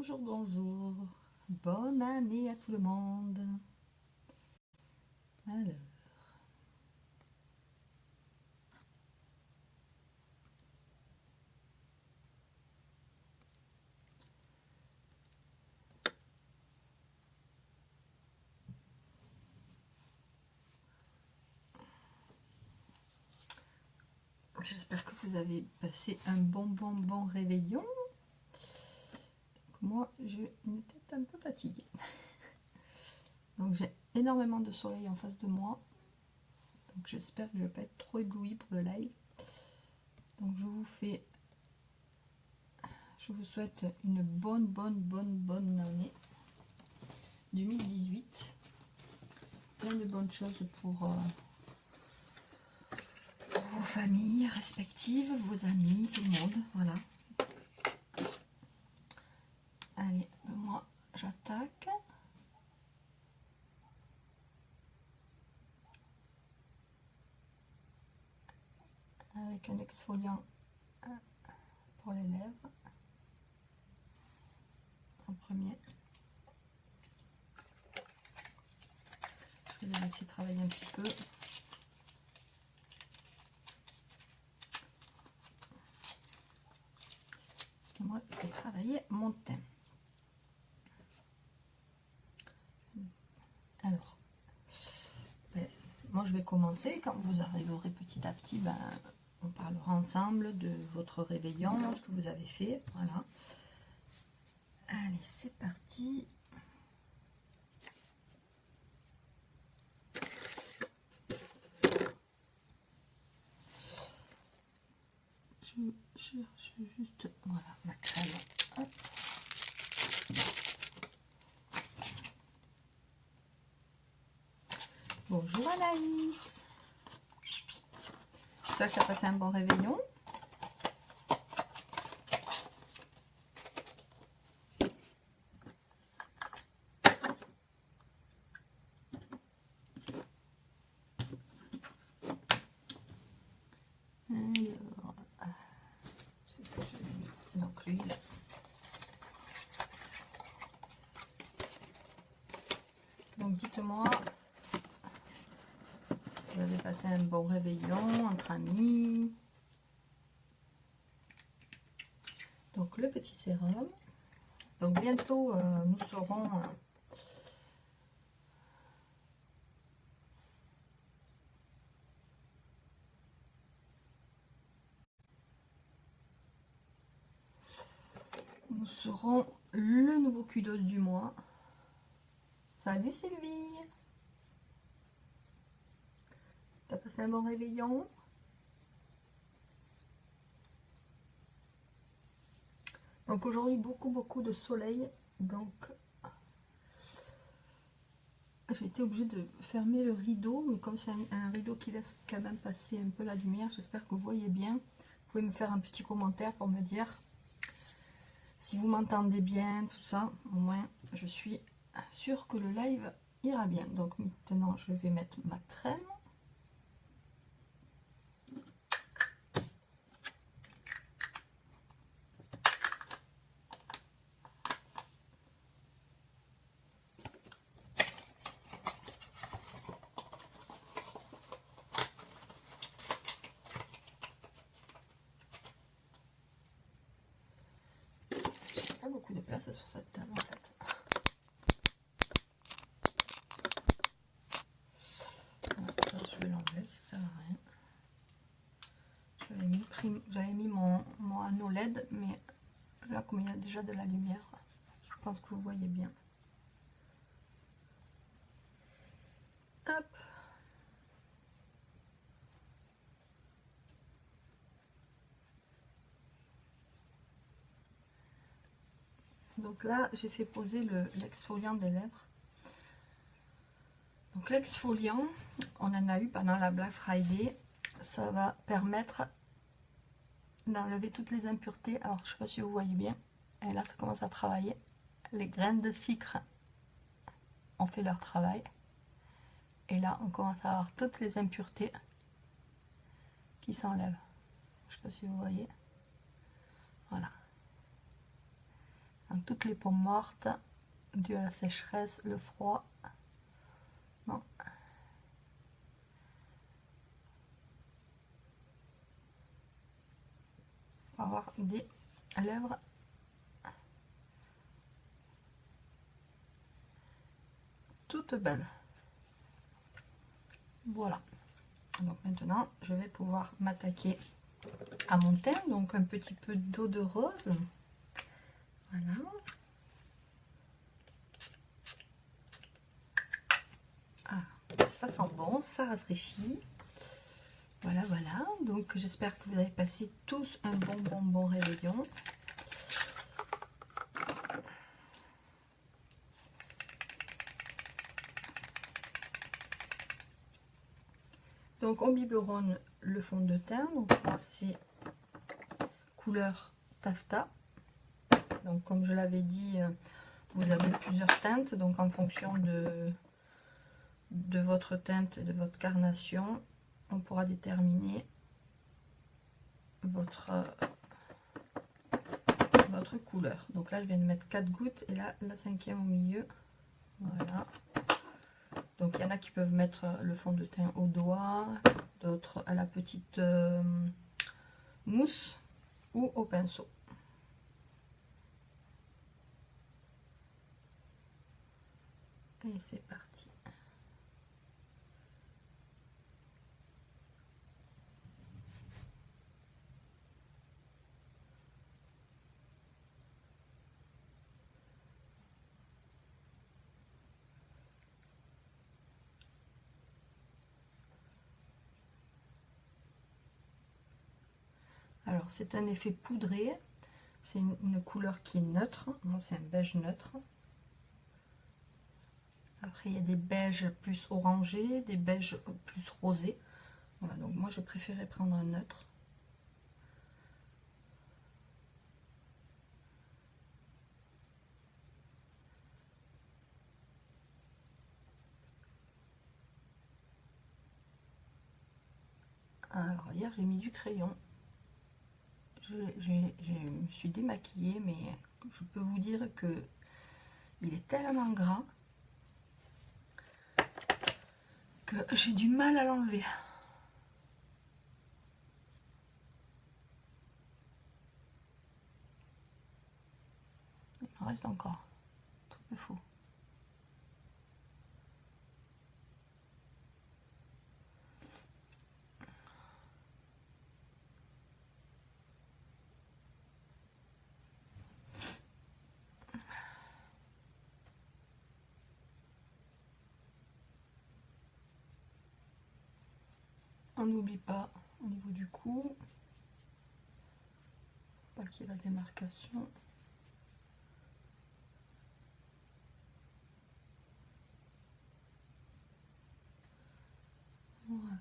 Bonjour, bonjour. Bonne année à tout le monde. Alors. J'espère que vous avez passé un bon réveillon. Moi, j'ai une tête un peu fatiguée. Donc j'ai énormément de soleil en face de moi. Donc j'espère que je ne vais pas être trop éblouie pour le live. Donc je vous souhaite une bonne année 2018. Plein de bonnes choses pour vos familles respectives, vos amis, tout le monde. Voilà. Allez, moi j'attaque. Avec un exfoliant pour les lèvres en premier. Je vais le laisser travailler un petit peu. Et moi, je vais travailler mon teint. Alors, moi je vais commencer. Quand vous arriverez petit à petit, on parlera ensemble de votre réveillon, ce que vous avez fait. Voilà. Allez, c'est parti. Je cherche juste, voilà, ma crème. Hop. Bonjour Anaïs. J'espère que tu as passé un bon réveillon. Donc l'huile. Donc dites-moi, vous avez passé un bon réveillon entre amis. Donc le petit sérum. Donc bientôt nous serons le nouveau kudos du mois. Salut Sylvie. T'as passé un bon réveillon? Donc aujourd'hui beaucoup de soleil, donc j'ai été obligée de fermer le rideau, mais comme c'est un rideau qui laisse quand même passer un peu la lumière, j'espère que vous voyez bien. Vous pouvez me faire un petit commentaire pour me dire si vous m'entendez bien, tout ça. Au moins je suis sûre que le live ira bien. Donc maintenant je vais mettre ma crème. Beaucoup de place sur cette table en fait. Ça, je vais l'enlever, ça sert à rien. J'avais mis mon anneau LED, mais là comme il y a déjà de la lumière, je pense que vous voyez bien. Hop. Donc là, j'ai fait poser l'exfoliant des lèvres. Donc l'exfoliant, on en a eu pendant la Black Friday. Ça va permettre d'enlever toutes les impuretés. Alors, je ne sais pas si vous voyez bien. Et là, ça commence à travailler. Les graines de sucre ont fait leur travail. Et là, on commence à avoir toutes les impuretés qui s'enlèvent. Je ne sais pas si vous voyez. Voilà. Donc, toutes les peaux mortes, dû à la sécheresse, le froid. Non. On va avoir des lèvres toutes belles. Voilà. Donc maintenant, je vais pouvoir m'attaquer à mon teint. Donc un petit peu d'eau de rose. Voilà. Ah, ça sent bon, ça rafraîchit. Voilà, voilà. Donc j'espère que vous avez passé tous un bon réveillon. Donc on biberonne le fond de teint. Donc voici couleur taffetas. Donc comme je l'avais dit, vous avez plusieurs teintes. Donc en fonction de votre teinte et de votre carnation, on pourra déterminer votre couleur. Donc là je viens de mettre 4 gouttes et là la 5e au milieu. Voilà. Donc il y en a qui peuvent mettre le fond de teint au doigt, d'autres à la petite mousse ou au pinceau. Et c'est parti. Alors c'est un effet poudré, c'est une couleur qui est neutre, moi c'est un beige neutre. Après il y a des beiges plus orangés, des beiges plus rosés. Voilà, donc moi j'ai préféré prendre un neutre. Alors hier j'ai mis du crayon. Je me suis démaquillée, mais je peux vous dire que il est tellement gras que j'ai du mal à l'enlever. Il m'en reste encore. Tout me faut. On n'oublie pas au niveau du cou, pas qu'il y ait la démarcation. Voilà.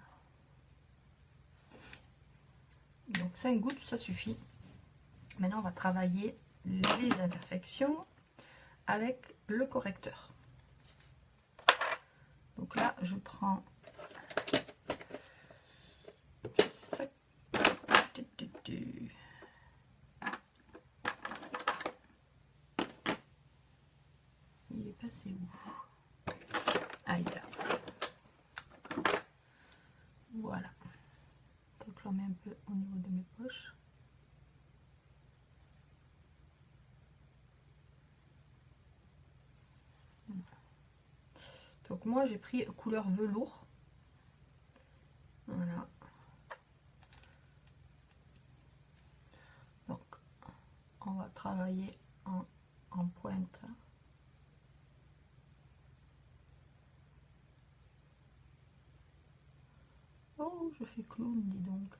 Donc 5 gouttes, ça suffit. Maintenant, on va travailler les imperfections avec le correcteur. Donc là, je prends ça. Il est passé où? Ah, il est là. Voilà. Donc je le remets un peu au niveau de mes poches. Donc moi j'ai pris couleur velours. Voilà. Donc on va travailler en pointe. Oh, je fais clown, dis donc.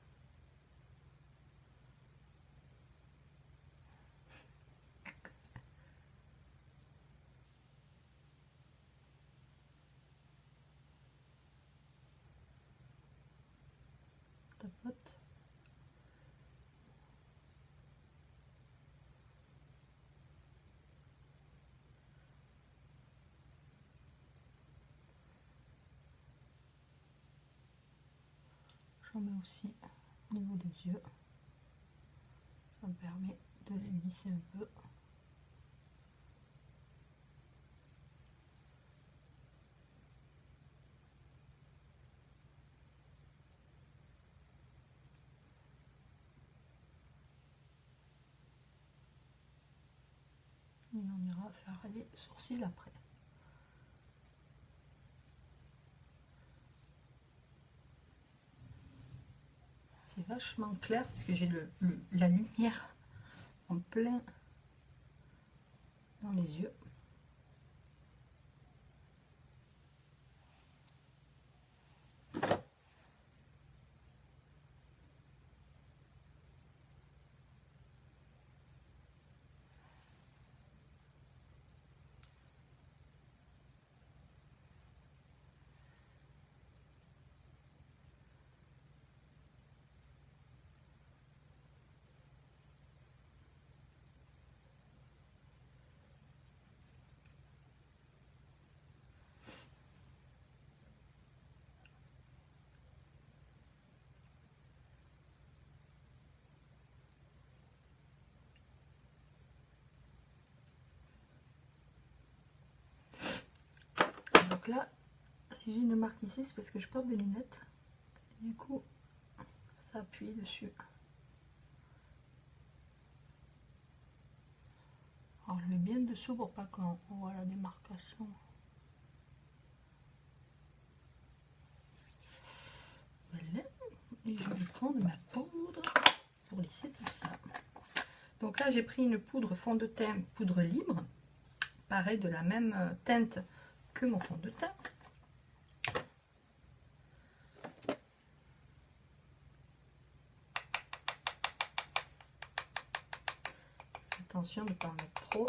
Tapote. J'en mets aussi au niveau des yeux. Ça me permet de les lisser un peu. va faire les sourcils après. C'est vachement clair parce que j'ai la lumière en plein dans les yeux. Donc là, si j'ai une marque ici, c'est parce que je porte des lunettes. Du coup, ça appuie dessus. Alors je mets bien dessous pour pas qu'on voit la démarcation. Voilà. Et je vais prendre ma poudre pour lisser tout ça. Donc là j'ai pris une poudre fond de teint, poudre libre. Pareil, de la même teinte que mon fond de teint. Attention de ne pas en mettre trop.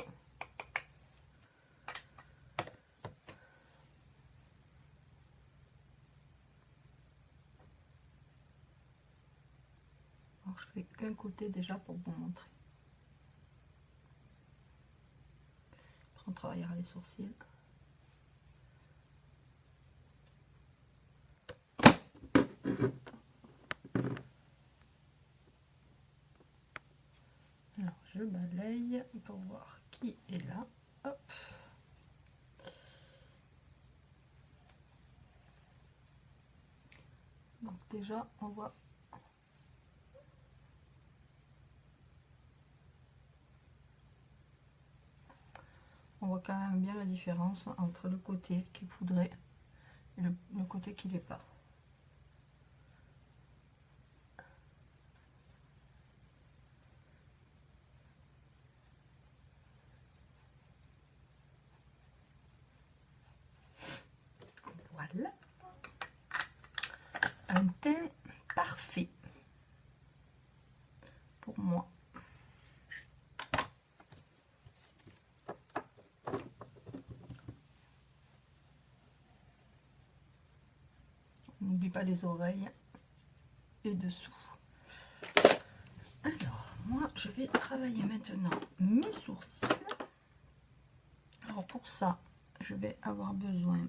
Alors je fais qu'un côté déjà pour vous montrer. Après on travaillera les sourcils. Alors je balaye pour voir qui est là. Hop. Donc déjà on voit quand même bien la différence entre le côté qui est poudré et le côté qui ne l'est pas. Voilà. Un teint parfait pour moi. N'oublie pas les oreilles et dessous. Alors, moi, je vais travailler maintenant mes sourcils. Alors, pour ça, je vais avoir besoin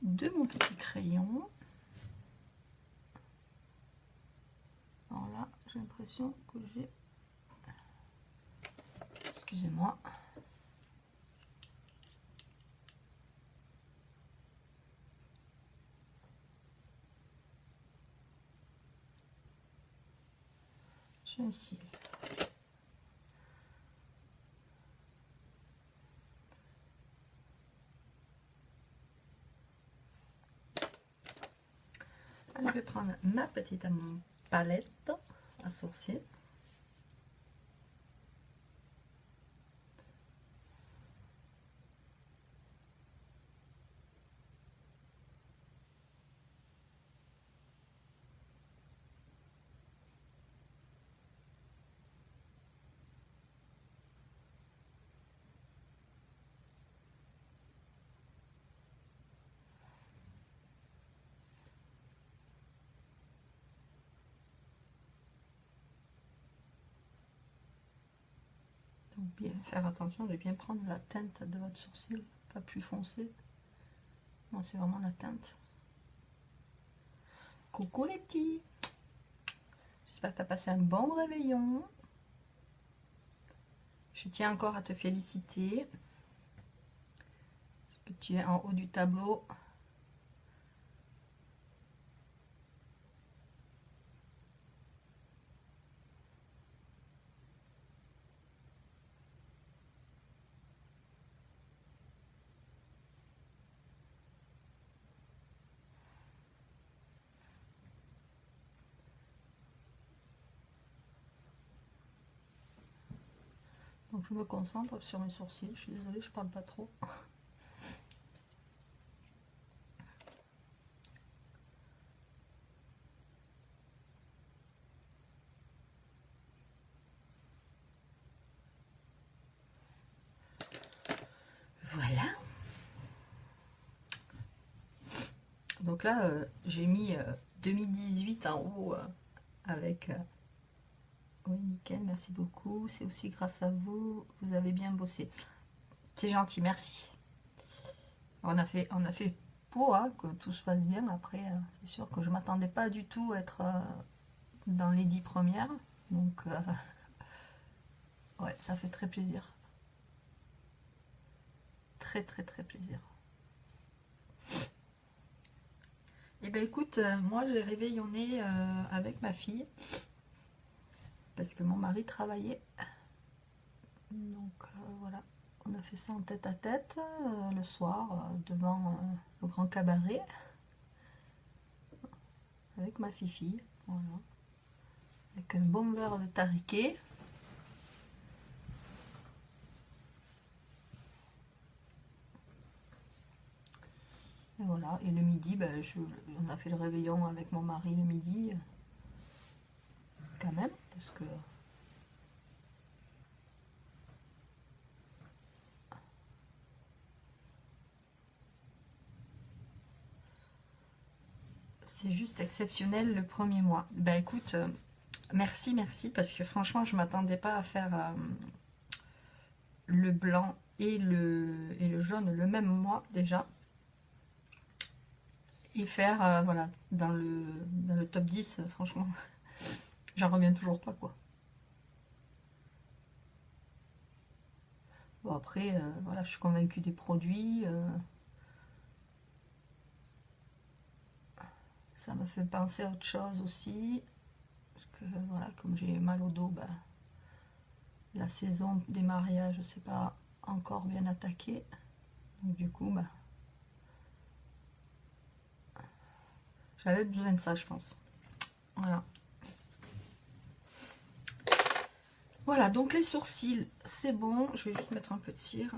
de mon petit crayon. Alors là, j'ai l'impression que j'ai... Excusez-moi. J'ai un cil. Alors, je vais prendre ma petite palette à sourcils. Donc, bien faire attention de bien prendre la teinte de votre sourcil, pas plus foncé. Non, c'est vraiment la teinte. Coucou Letty, j'espère que tu as passé un bon réveillon. Je tiens encore à te féliciter parce que tu es en haut du tableau. Donc je me concentre sur mes sourcils. Je suis désolée, je parle pas trop. Voilà. Donc là, j'ai mis 2018 en haut avec... oui, nickel, merci beaucoup. C'est aussi grâce à vous. Vous avez bien bossé. C'est gentil, merci. On a fait pour que tout se passe bien. Après, c'est sûr que je m'attendais pas du tout à être dans les 10 premières. Donc, ouais, ça fait très plaisir. Très, très, très plaisir. Et ben écoute, moi j'ai réveillonné avec ma fille. Parce que mon mari travaillait. Donc voilà, on a fait ça en tête à tête le soir devant le grand cabaret avec ma fifi. Voilà. Avec un bon verre de tariquet. Et voilà, et le midi, ben, on a fait le réveillon avec mon mari le midi. Quand même, parce que... c'est juste exceptionnel le premier mois. Ben écoute, merci, parce que franchement, je m'attendais pas à faire le blanc et le jaune le même mois déjà. Et faire, voilà, dans le top 10, franchement, j'en reviens toujours pas, quoi. Bon, après, voilà, je suis convaincue des produits. Ça me fait penser à autre chose aussi. Parce que, voilà, comme j'ai mal au dos, bah, la saison des mariages, c'est pas encore bien attaqué. Donc, du coup, bah, j'avais besoin de ça, je pense. Voilà. Voilà, donc les sourcils, c'est bon. Je vais juste mettre un peu de cire.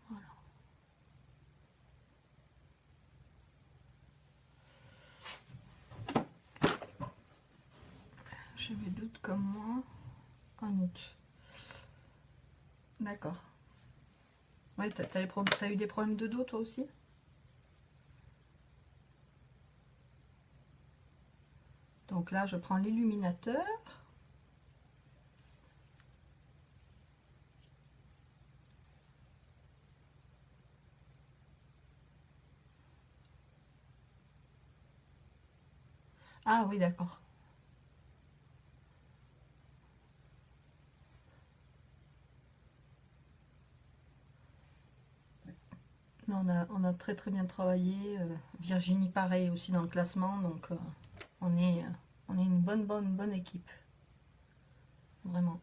Voilà. J'ai mes doutes comme moi. Un août. D'accord. Oui, t'as eu des problèmes de dos toi aussi? Donc là, je prends l'illuminateur. Ah oui, d'accord. Non, on a très très bien travaillé. Virginie, pareil aussi dans le classement. Donc, on est une bonne équipe. Vraiment.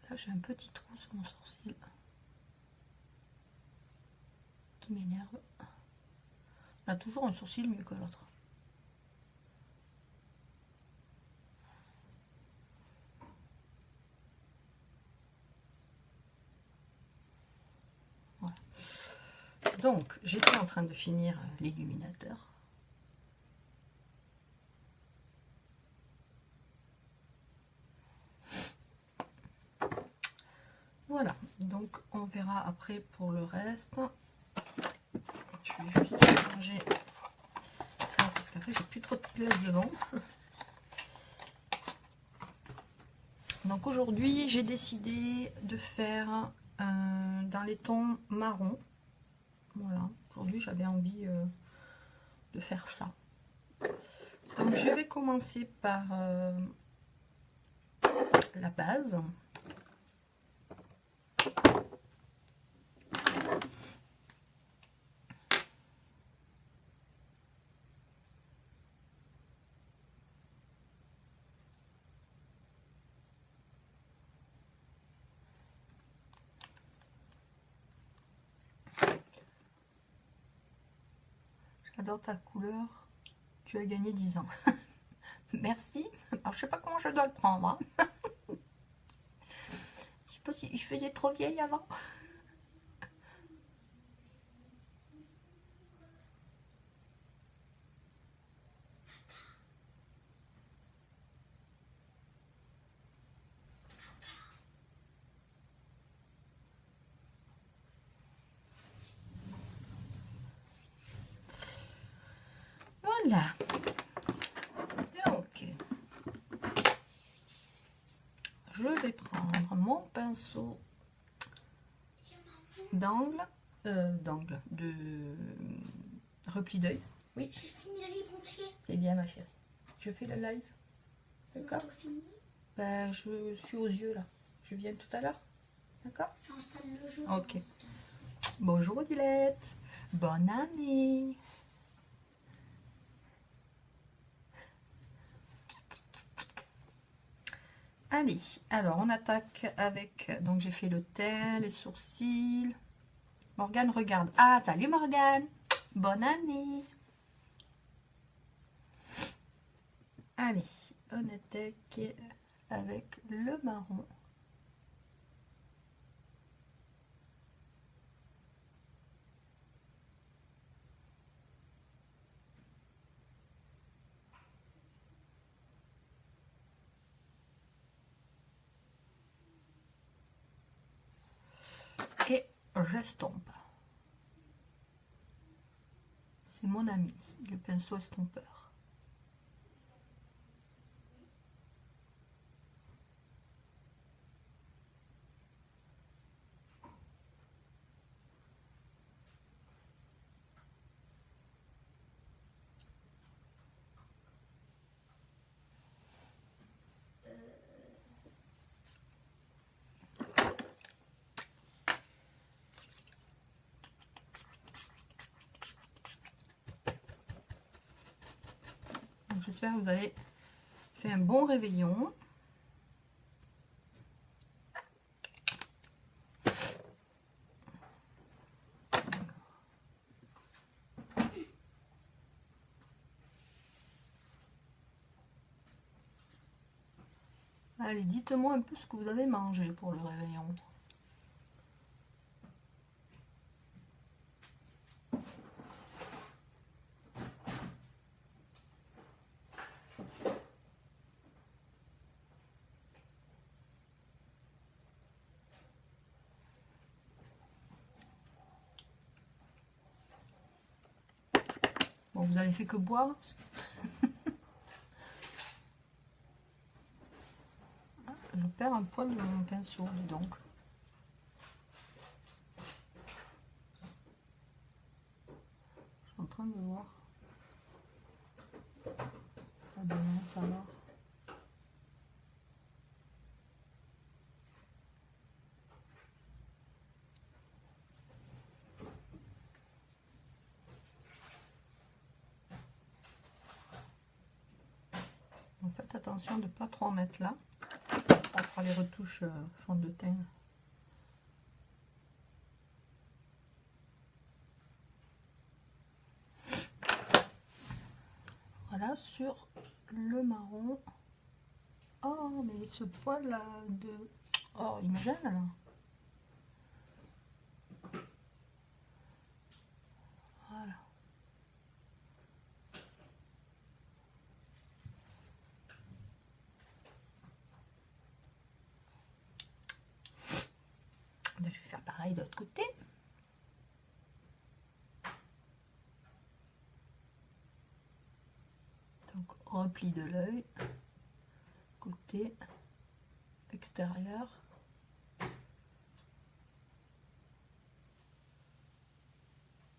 Là, j'ai un petit trou sur mon sourcil qui m'énerve. Là, toujours un sourcil mieux que l'autre. Voilà. Donc, j'étais en train de finir l'illuminateur. Voilà, donc on verra après pour le reste. Je vais juste changer ça parce qu'après j'ai plus trop de place devant. Donc aujourd'hui j'ai décidé de faire dans les tons marron. Voilà, aujourd'hui j'avais envie de faire ça. Donc je vais commencer par la base. J'adore ta couleur. Tu as gagné 10 ans. Merci. Alors, je sais pas comment je dois le prendre. Hein. Je sais pas si je faisais trop vieille avant. Voilà. Donc, je vais prendre mon pinceau d'angle, de repli d'œil. Oui. J'ai fini le livre entier. C'est bien ma chérie. Je fais le live. D'accord. Fini. Ben, je suis aux yeux là. Je viens tout à l'heure. D'accord. J'installe le jeu. Ok. Bonjour Odilette. Bonne année. Allez, alors on attaque avec... Donc j'ai fait le teint, les sourcils. Morgane regarde. Ah, salut Morgane. Bonne année. Allez, on attaque avec le marron. Et j'estompe. C'est mon ami, le pinceau estompeur. J'espère que vous avez fait un bon réveillon. Allez, dites-moi un peu ce que vous avez mangé pour le réveillon. Bon, vous avez fait que boire. Je perds un poil de mon pinceau, dis donc. Je suis en train de voir. Ah ben non, ça va. Donc faites attention de ne pas trop en mettre là. On fera les retouches fond de teint. Voilà, sur le marron. Oh, mais ce poil là de... Oh, il me gêne là. Voilà. Ben, je vais faire pareil de l'autre côté. Donc, repli de l'œil. Côté extérieur.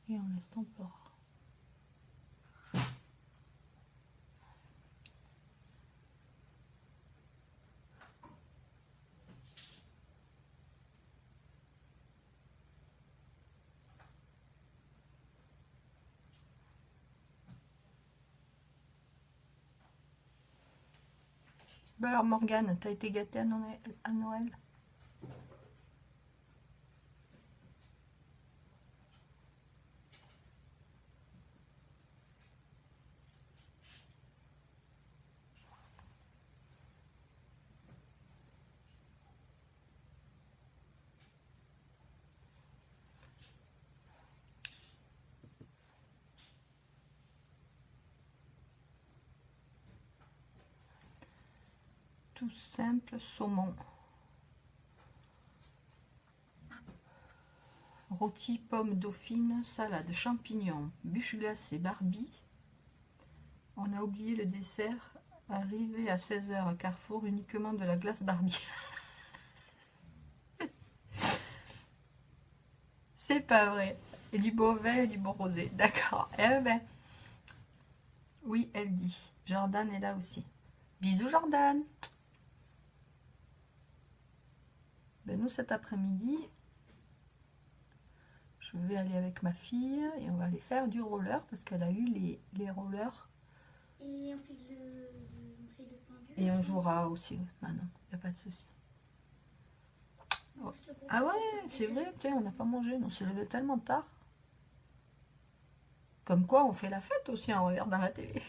Et on estompera. Ben alors Morgane, t'as été gâtée à Noël? tout simple saumon. Rôti, pommes dauphine, salade, champignons, bûche glacée, Barbie. On a oublié le dessert. Arrivé à 16 h à Carrefour, uniquement de la glace Barbie. C'est pas vrai. Et du beau vin et du beau rosé. D'accord. Eh ben, oui, elle dit. Jordan est là aussi. Bisous Jordan. Ben, nous cet après-midi, je vais aller avec ma fille et on va aller faire du roller parce qu'elle a eu les rollers. Et on fait le pendule. Et on jouera aussi. Ah non, il n'y a pas de souci. Oh. Ah ouais, c'est vrai, on n'a pas mangé, on s'est levé tellement tard. Comme quoi, on fait la fête aussi en regardant la télé.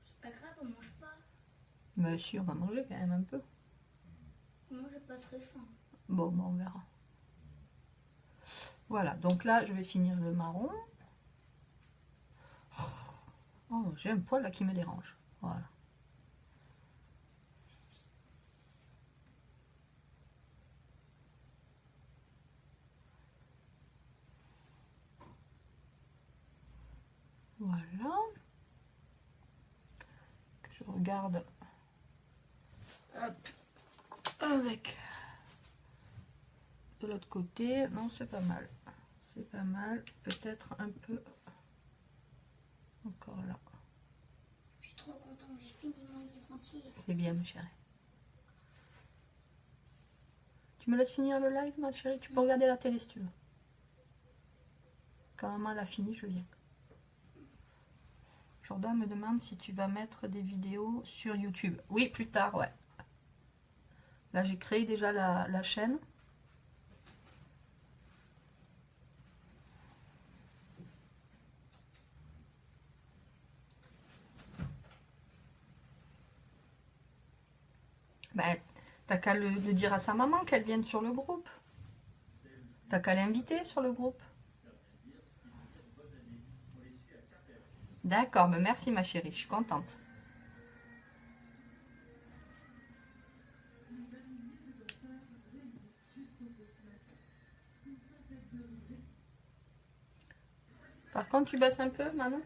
C'est pas grave, on mange pas. Mais si, on va manger quand même un peu. Moi, j'ai pas très faim. Bon, on verra. Voilà, donc là, je vais finir le marron. Oh, j'ai un poil là qui me dérange. Voilà. Voilà. Que je regarde. Hop. Avec de l'autre côté. Non, c'est pas mal. C'est pas mal. Peut-être un peu encore là. Je suis trop contente, j'ai fini mon livre entier. C'est bien, ma chérie. Tu me laisses finir le live, ma chérie? Tu peux regarder la télé si tu veux. Quand maman l'a fini, je viens. Jordan me demande si tu vas mettre des vidéos sur YouTube. Oui, plus tard, ouais. Là, j'ai créé déjà la chaîne. Ben, t'as qu'à le dire à sa maman qu'elle vienne sur le groupe. T'as qu'à l'inviter sur le groupe. D'accord, mais merci ma chérie, je suis contente. Par contre, tu baisses un peu, Manon?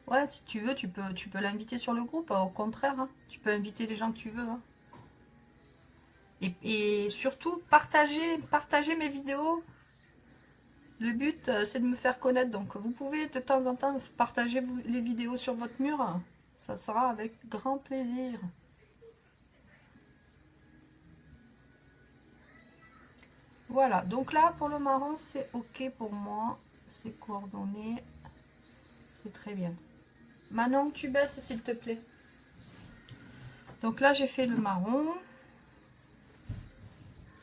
Ouais, si tu veux, tu peux l'inviter sur le groupe, au contraire. Hein. Tu peux inviter les gens que tu veux. Hein. Et surtout, partagez mes vidéos. Le but, c'est de me faire connaître. Donc, vous pouvez de temps en temps partager les vidéos sur votre mur. Ça sera avec grand plaisir. Voilà, donc là, pour le marron, c'est OK pour moi. C'est coordonné. C'est très bien. Manon, tu baisses, s'il te plaît. Donc là, j'ai fait le marron.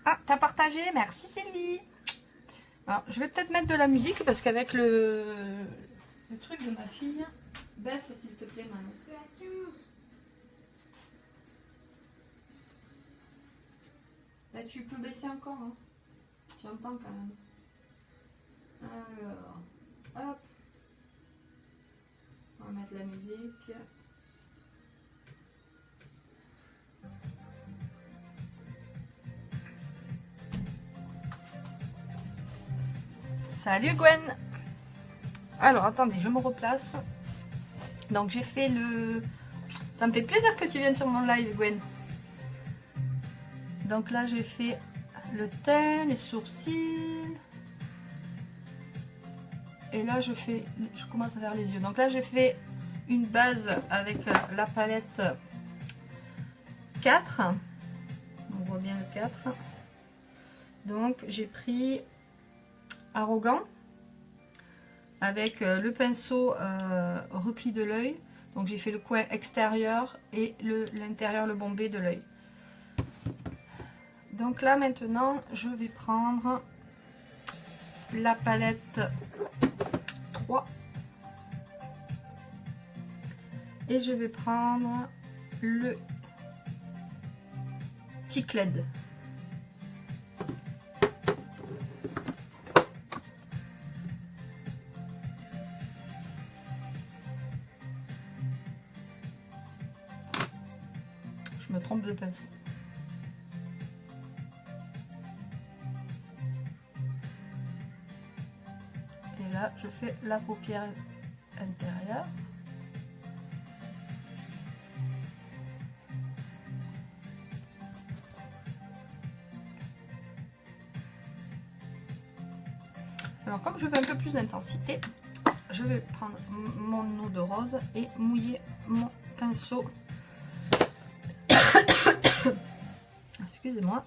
Ah, t'as partagé? Merci Sylvie. Alors, je vais peut-être mettre de la musique parce qu'avec le truc de ma fille, baisse s'il te plaît Manon. Je suis à 15. Là, tu peux baisser encore. Hein. Tu entends quand même. Alors, hop. On va mettre la musique. Salut Gwen. Alors attendez, je me replace. Donc j'ai fait le... Ça me fait plaisir que tu viennes sur mon live Gwen. Donc là j'ai fait le teint, les sourcils. Et là je commence à faire les yeux. Donc là j'ai fait une base avec la palette 4. On voit bien le 4. Donc j'ai pris Arrogant avec le pinceau repli de l'œil. Donc j'ai fait le coin extérieur et l'intérieur, le bombé de l'œil. Donc là maintenant je vais prendre la palette 3 et je vais prendre le Ticled. je me trompe de pinceau. Et là, je fais la paupière intérieure. Alors comme je veux un peu plus d'intensité, je vais prendre mon eau de rose et mouiller mon pinceau. Excusez-moi.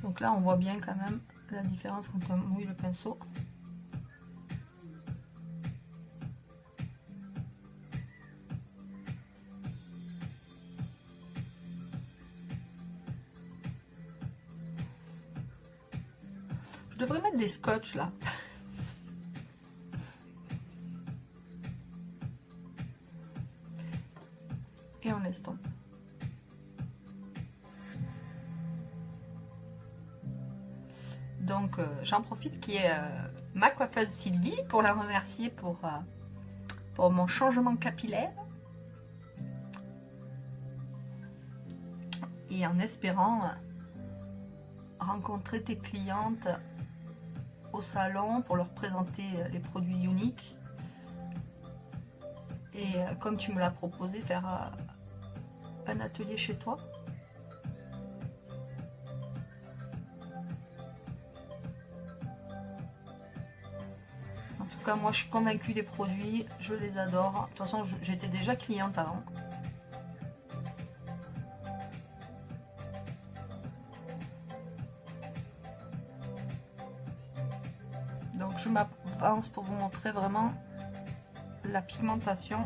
Donc là on voit bien quand même la différence quand on mouille le pinceau. Je devrais mettre des scotch là. Et on laisse tomber. Donc j'en profite qui est ma coiffeuse Sylvie pour la remercier pour mon changement capillaire. Et en espérant rencontrer tes clientes au salon pour leur présenter les produits uniques. Et comme tu me l'as proposé, faire un atelier chez toi. En tout cas, moi je suis convaincue des produits, je les adore. De toute façon, j'étais déjà cliente avant. Donc je m'avance pour vous montrer vraiment la pigmentation.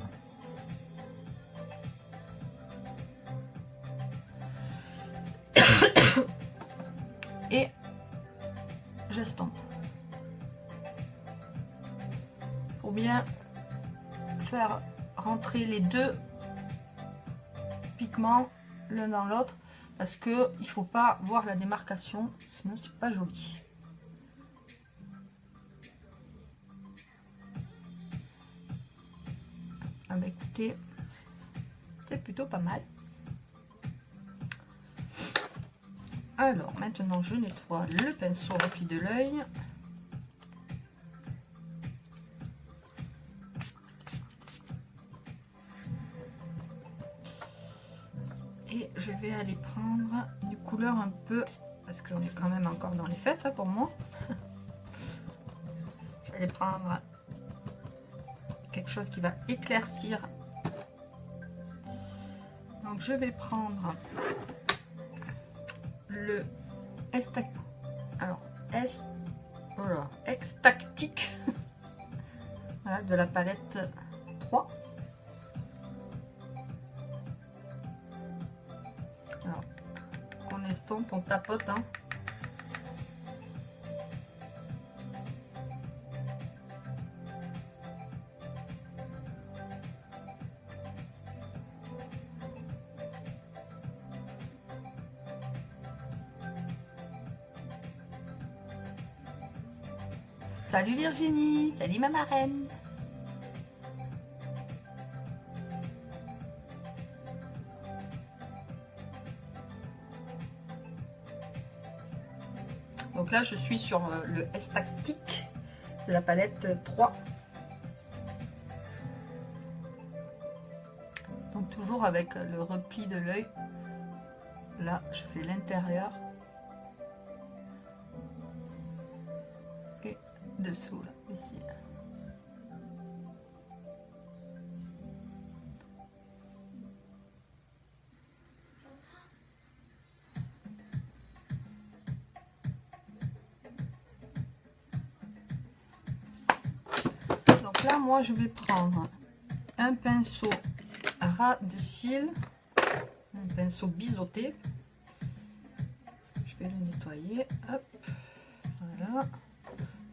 Et j'estompe. Pour bien faire rentrer les deux pigments l'un dans l'autre, parce que il faut pas voir la démarcation, sinon c'est pas joli. Ah bah écoutez, c'est plutôt pas mal. Alors maintenant je nettoie le pinceau au reflet de l'œil. Et je vais aller prendre une couleur un peu, parce qu'on est quand même encore dans les fêtes hein, pour moi. Je vais aller prendre quelque chose qui va éclaircir. Donc je vais prendre le X-Tactic voilà, de la palette 3. Alors, on estompe, on tapote. Hein. Salut Virginie, salut ma marraine. Donc là je suis sur le X-Tactic de la palette 3. Donc toujours avec le repli de l'œil. Là je fais l'intérieur. Dessous là, ici. Donc là moi je vais prendre un pinceau ras de cils, un pinceau biseauté. Je vais le nettoyer, hop, voilà.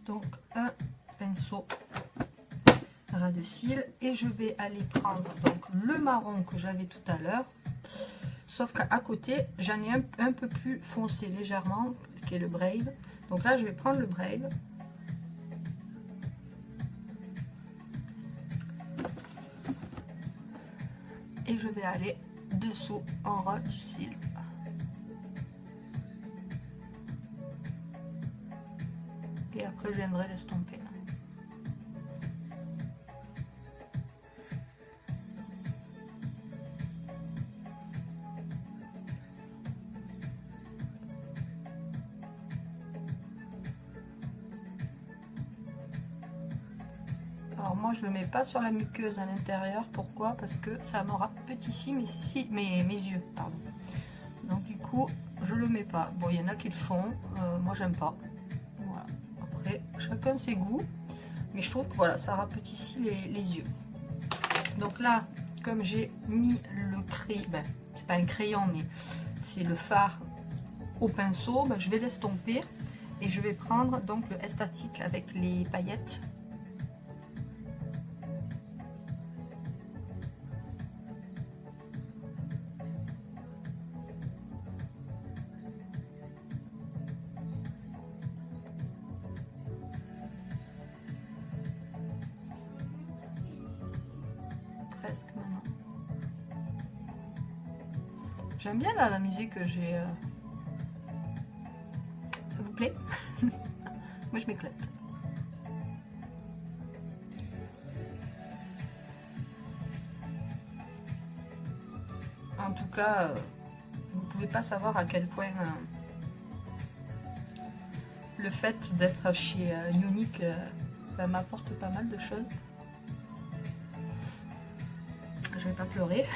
Donc un pinceau ras de cils et je vais aller prendre donc le marron que j'avais tout à l'heure, sauf qu'à côté j'en ai un peu plus foncé légèrement, qui est le Brave. Donc là, je vais prendre le Brave. Et je vais aller dessous en ras du cil. Et après, je viendrai l'estomper. Alors moi je le mets pas sur la muqueuse à l'intérieur. Pourquoi? Parce que ça me rapetissit mes yeux. Pardon. Donc du coup je le mets pas. Bon, il y en a qui le font. Moi j'aime pas. Voilà. Après chacun ses goûts. Mais je trouve que voilà, ça rapetissit les yeux. Donc là, comme j'ai mis le crayon, ben, c'est pas un crayon mais c'est le fard au pinceau, ben, je vais l'estomper. Et je vais prendre donc le Estatique avec les paillettes. Presque maintenant. J'aime bien là la musique que j'ai. Ça vous plaît? Moi je m'éclate. En tout cas, vous ne pouvez pas savoir à quel point le fait d'être chez Younique m'apporte pas mal de choses. Je vais pas pleurer.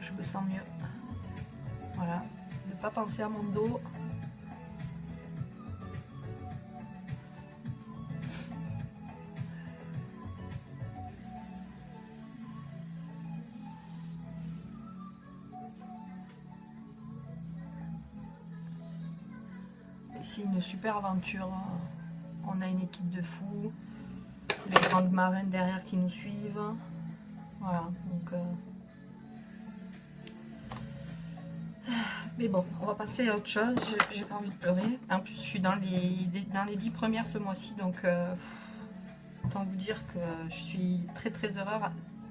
Je me sens mieux. Voilà, ne pas penser à mon dos. C'est une super aventure. On a une équipe de fous, les grandes marraines derrière qui nous suivent. Voilà, donc mais bon, on va passer à autre chose. J'ai pas envie de pleurer. En plus, je suis dans les 10 premières ce mois-ci, donc autant vous dire que je suis très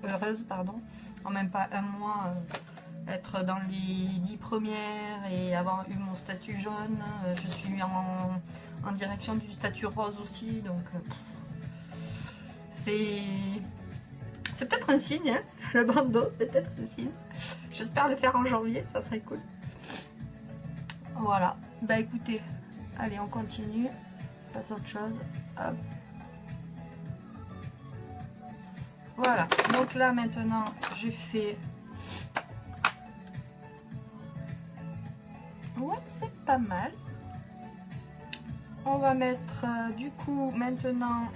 heureuse, pardon. En même pas un mois, être dans les 10 premières et avoir eu mon statut jaune. Je suis en direction du statut rose aussi, donc c'est peut-être un signe, hein, le bandeau, c'est peut-être un signe. J'espère le faire en janvier, ça serait cool. Voilà, bah écoutez, allez on continue, on passe à autre chose. Hop. Voilà, donc là maintenant j'ai fait... Ouais, c'est pas mal. On va mettre du coup maintenant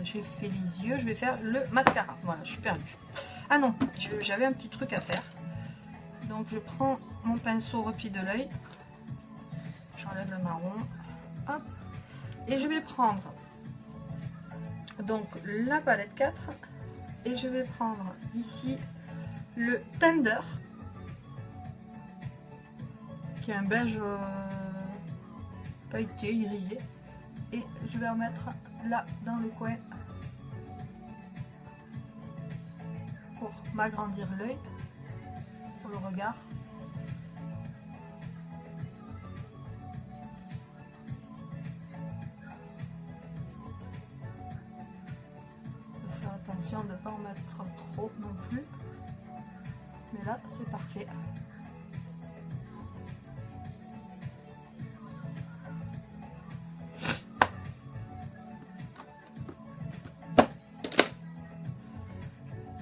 j'ai fait les yeux, je vais faire le mascara. Voilà, je suis perdue. Ah non, j'avais un petit truc à faire. Donc je prends mon pinceau repli de l'œil, j'enlève le marron, hop, et je vais prendre donc la palette 4 et je vais prendre ici le Tender qui est un beige pailleté, irisé, et je vais en mettre là dans le coin pour m'agrandir l'œil, pour le regard. Faut faire attention de ne pas en mettre trop non plus, mais là c'est parfait.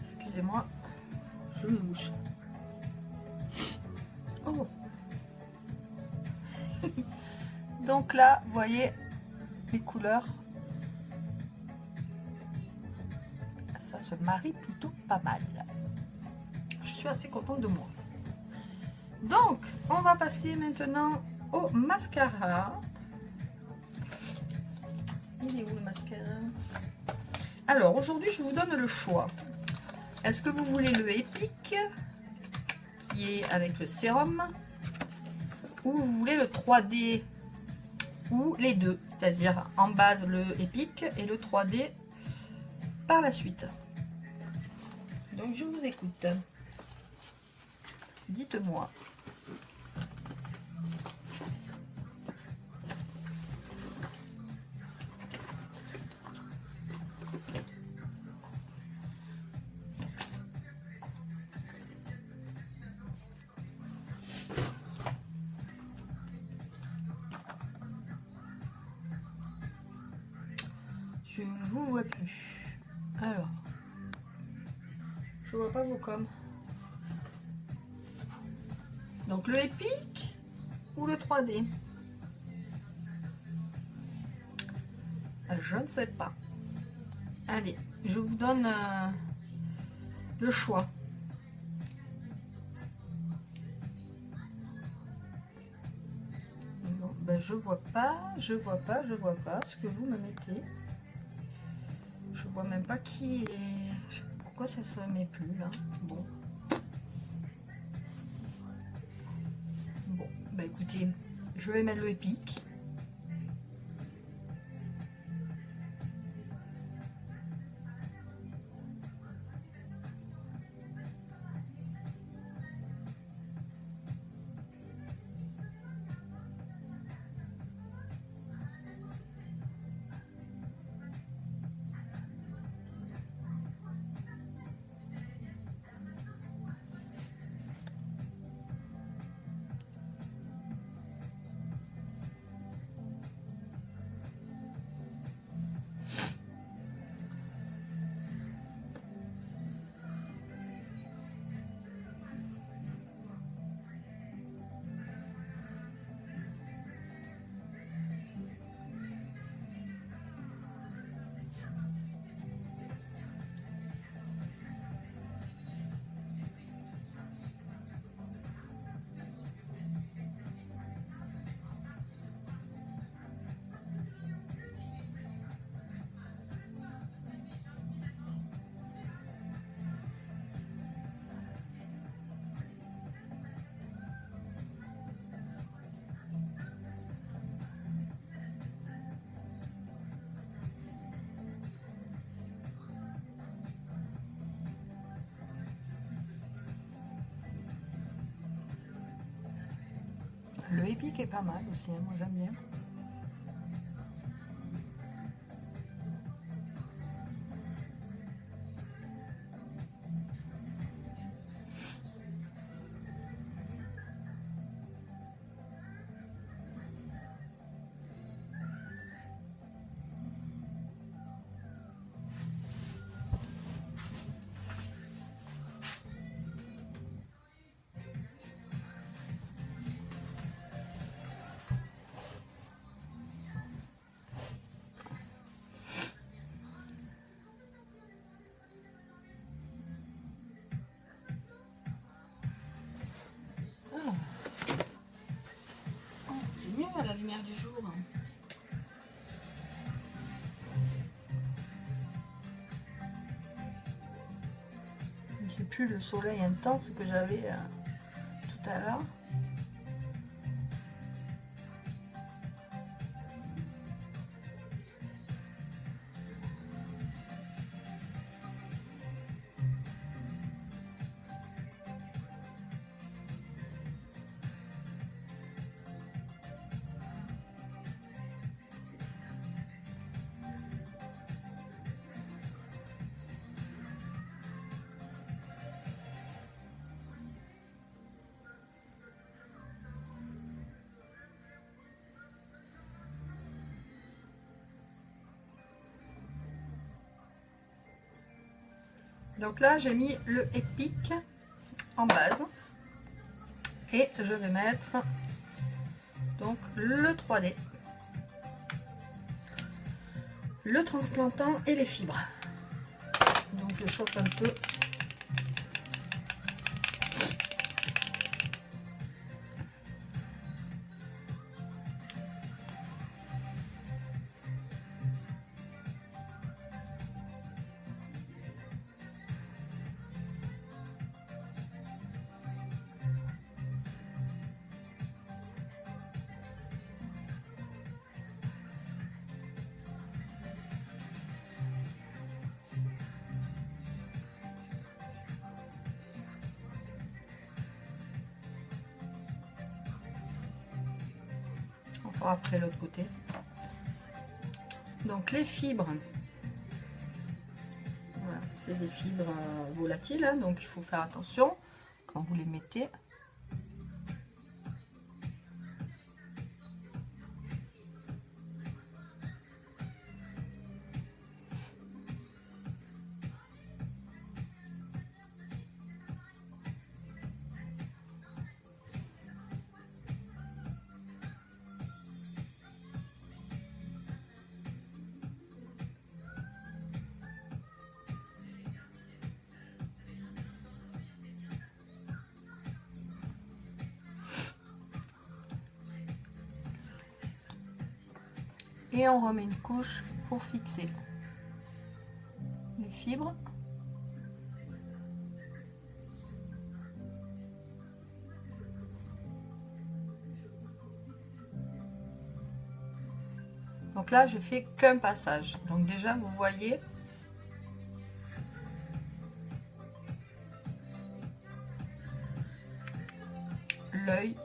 Excusez-moi, je me mouche. Oh. Donc là, vous voyez les couleurs. Ça se marie plutôt pas mal. Je suis assez contente de moi. Donc, on va passer maintenant au mascara. Il est où le mascara? Alors, aujourd'hui, je vous donne le choix. Est-ce que vous voulez le épique qui est avec le sérum ou vous voulez le 3D ou les deux, c'est-à-dire en base le épique et le 3D par la suite. Donc je vous écoute. Dites-moi. Je ne vous vois plus. Alors, je vois pas vos coms. Donc le épique ou le 3D? Je ne sais pas. Allez, je vous donne le choix. Bon, ben je vois pas ce que vous me mettez. Je vois même pas qui est. Pourquoi ça se met plus là? Bon. Bon, bah écoutez, je vais mettre le épique. Le épique est pas mal aussi, hein, moi j'aime bien. C'est mieux à la lumière du jour. J'ai plus le soleil intense que j'avais tout à l'heure. Donc là, j'ai mis le épique en base. Et je vais mettre donc le 3D, le transplantant et les fibres. Donc je chauffe un peu. après l'autre côté. Donc les fibres, voilà, c'est des fibres volatiles, hein, donc il faut faire attention quand vous les mettez. Et on remet une couche pour fixer les fibres. Donc là, je fais qu'un passage. Donc déjà, vous voyez, l'œil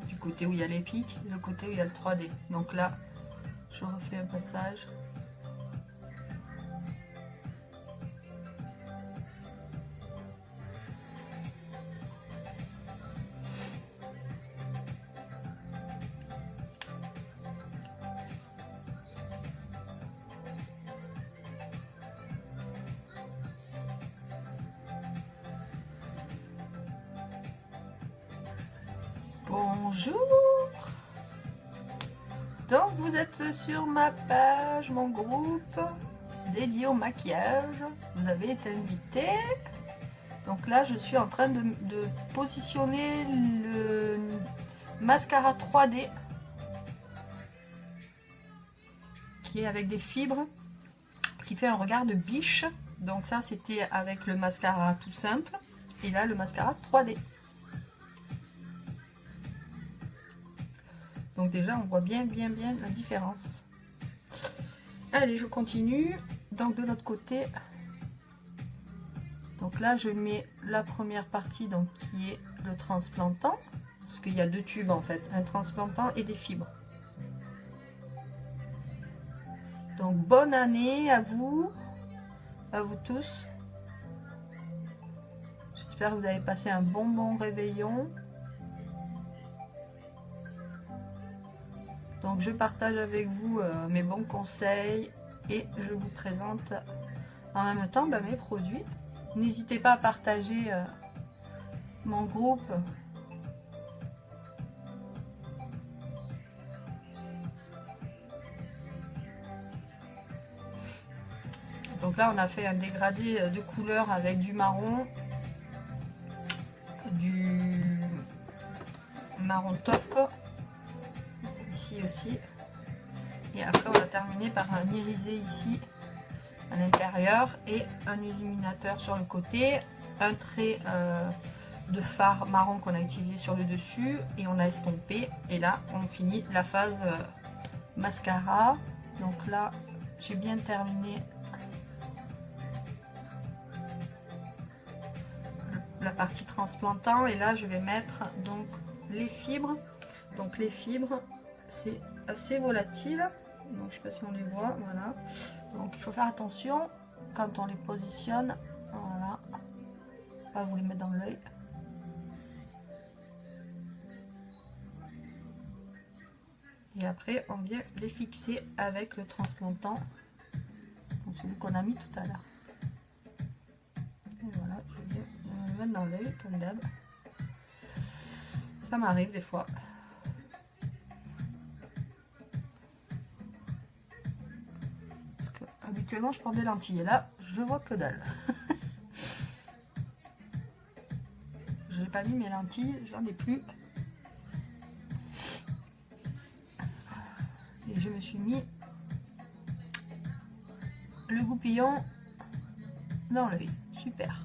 du côté où il y a les pics, le côté où il y a le 3D. Donc là, je refais un passage. Bonjour! Donc vous êtes sur ma page, mon groupe dédié au maquillage. Vous avez été invité. Donc là je suis en train de positionner le mascara 3D qui est avec des fibres, qui fait un regard de biche. Donc ça c'était avec le mascara tout simple. Et là le mascara 3D. Donc déjà on voit bien la différence. Allez, je continue. Donc de l'autre côté, donc là je mets la première partie, donc qui est le transplantant, parce qu'il y a deux tubes en fait, un transplantant et des fibres. Donc bonne année à vous tous. J'espère que vous avez passé un bon réveillon. Donc je partage avec vous mes bons conseils et je vous présente en même temps mes produits. N'hésitez pas à partager mon groupe. Donc là on a fait un dégradé de couleur avec du marron top. Ici aussi, et après on va terminer par un irisé ici à l'intérieur et un illuminateur sur le côté, un trait de fard marron qu'on a utilisé sur le dessus et on a estompé, et là on finit la phase mascara. Donc là j'ai bien terminé la partie transplantant et là je vais mettre donc les fibres. Donc les fibres c'est assez volatile, donc je sais pas si on les voit, voilà. Donc il faut faire attention quand on les positionne, voilà, pas vous les mettre dans l'œil. Et après on vient les fixer avec le transplantant, donc celui qu'on a mis tout à l'heure. Et voilà, je viens les mettre dans l'œil comme d'hab. Ça m'arrive des fois. Habituellement je prends des lentilles et là je vois que dalle. J'ai pas mis mes lentilles, j'en ai plus. Et je me suis mis le goupillon dans l'œil. Super.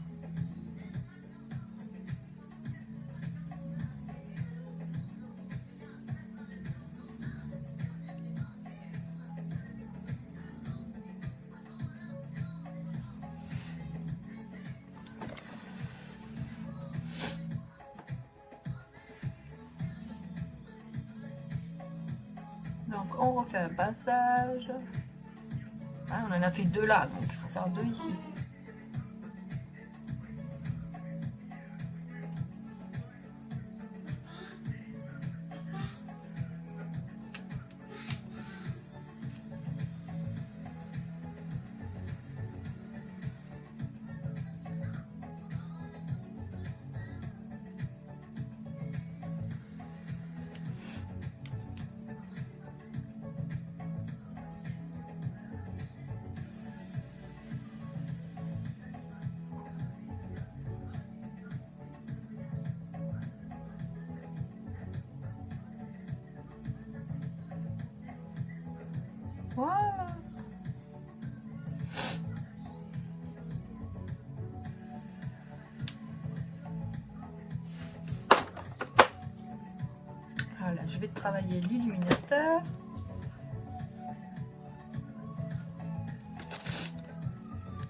on refait un passage. Ah, on en a fait 2 là, donc il faut faire 2 ici. Voilà. Voilà, je vais travailler l'illuminateur.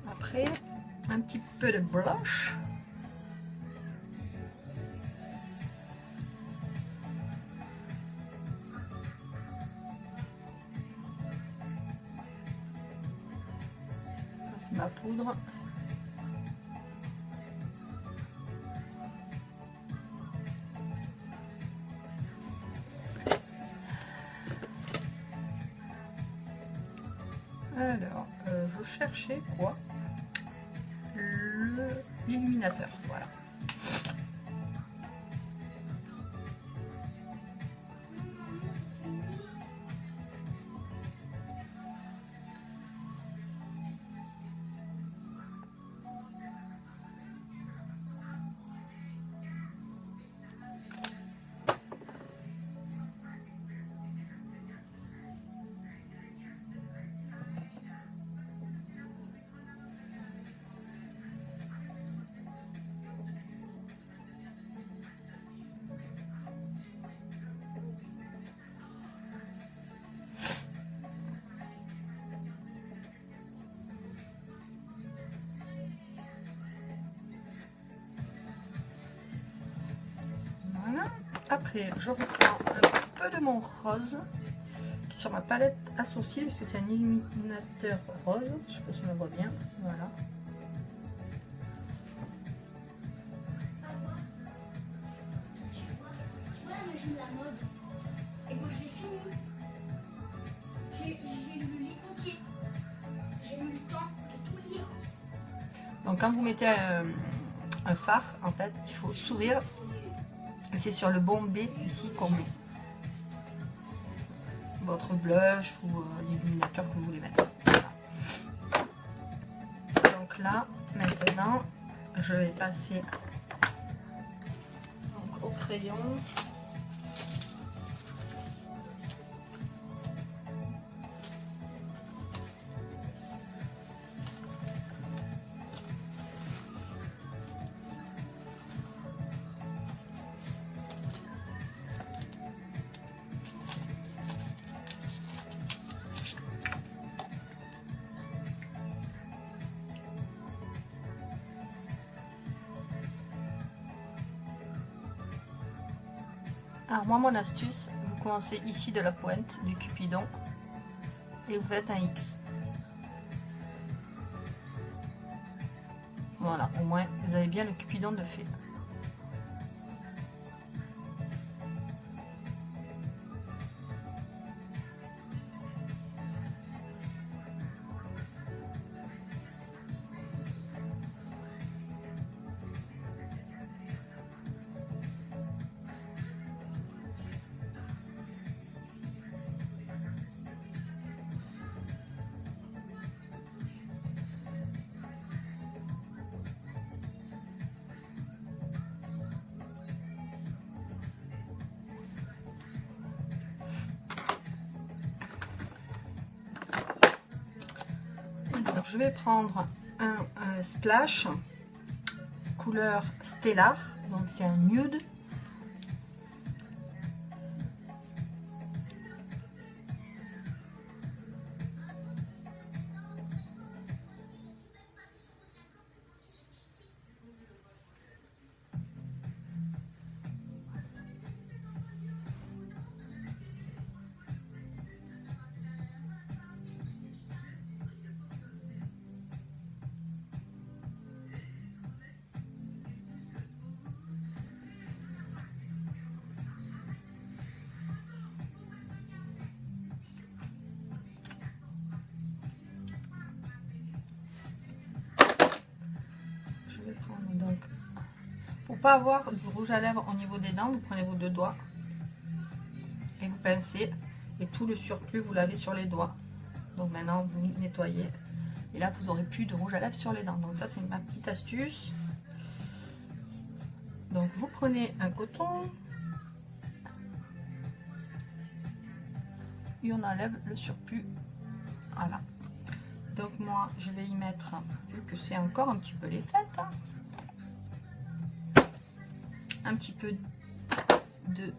Après, un petit peu de blush. Ça, c'est ma poudre. Alors, je cherchais quoi? L'illuminateur, voilà. Après, je reprends un peu de mon rose qui est sur ma palette associée, parce que c'est un illuminateur rose. Je sais pas si on le voit bien. Voilà. Tu vois la magie de la mode. Et moi je l'ai fini. J'ai lu les entiers. J'ai eu le temps de tout lire. Donc quand vous mettez un fard, en fait, il faut s'ouvrir. C'est sur le bombé ici qu'on met votre blush ou l'illuminateur que vous voulez mettre. Voilà. Donc là, maintenant, je vais passer donc, au crayon. Alors moi, mon astuce, vous commencez ici de la pointe du cupidon et vous faites un X. Voilà, au moins vous avez bien le cupidon de fait. Alors, je vais prendre un splash couleur Stellar, donc c'est un nude. vais prendre donc, pour pas avoir du rouge à lèvres au niveau des dents, vous prenez vos 2 doigts et vous pincez, et tout le surplus vous l'avez sur les doigts. Donc maintenant vous nettoyez, et là vous aurez plus de rouge à lèvres sur les dents. Donc ça c'est ma petite astuce. Donc vous prenez un coton et on enlève le surplus. Voilà. Donc moi je vais y mettre, vu que c'est encore un petit peu les fêtes, hein, un petit peu de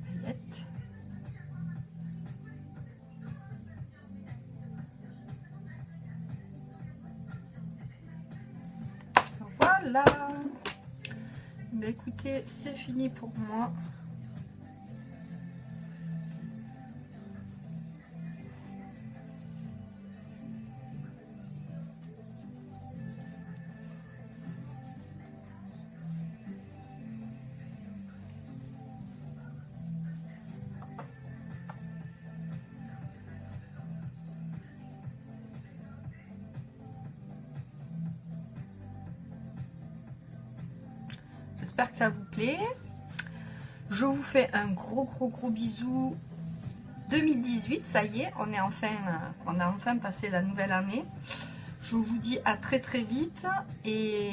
paillettes. Voilà. Bah, écoutez, c'est fini pour moi. J'espère que ça vous plaît. Je vous fais un gros bisou. 2018, ça y est, on a enfin passé la nouvelle année. Je vous dis à très vite, et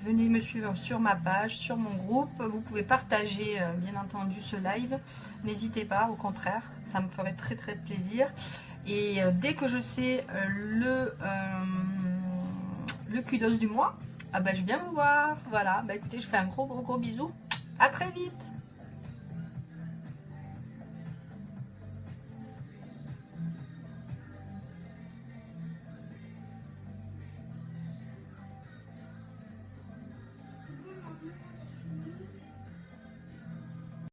venez me suivre sur ma page, sur mon groupe. Vous pouvez partager bien entendu ce live. N'hésitez pas, au contraire, ça me ferait très plaisir. Et dès que je sais le kudos du mois, ah ben, je viens vous voir. Voilà, bah, écoutez, je fais un gros bisou. À très vite.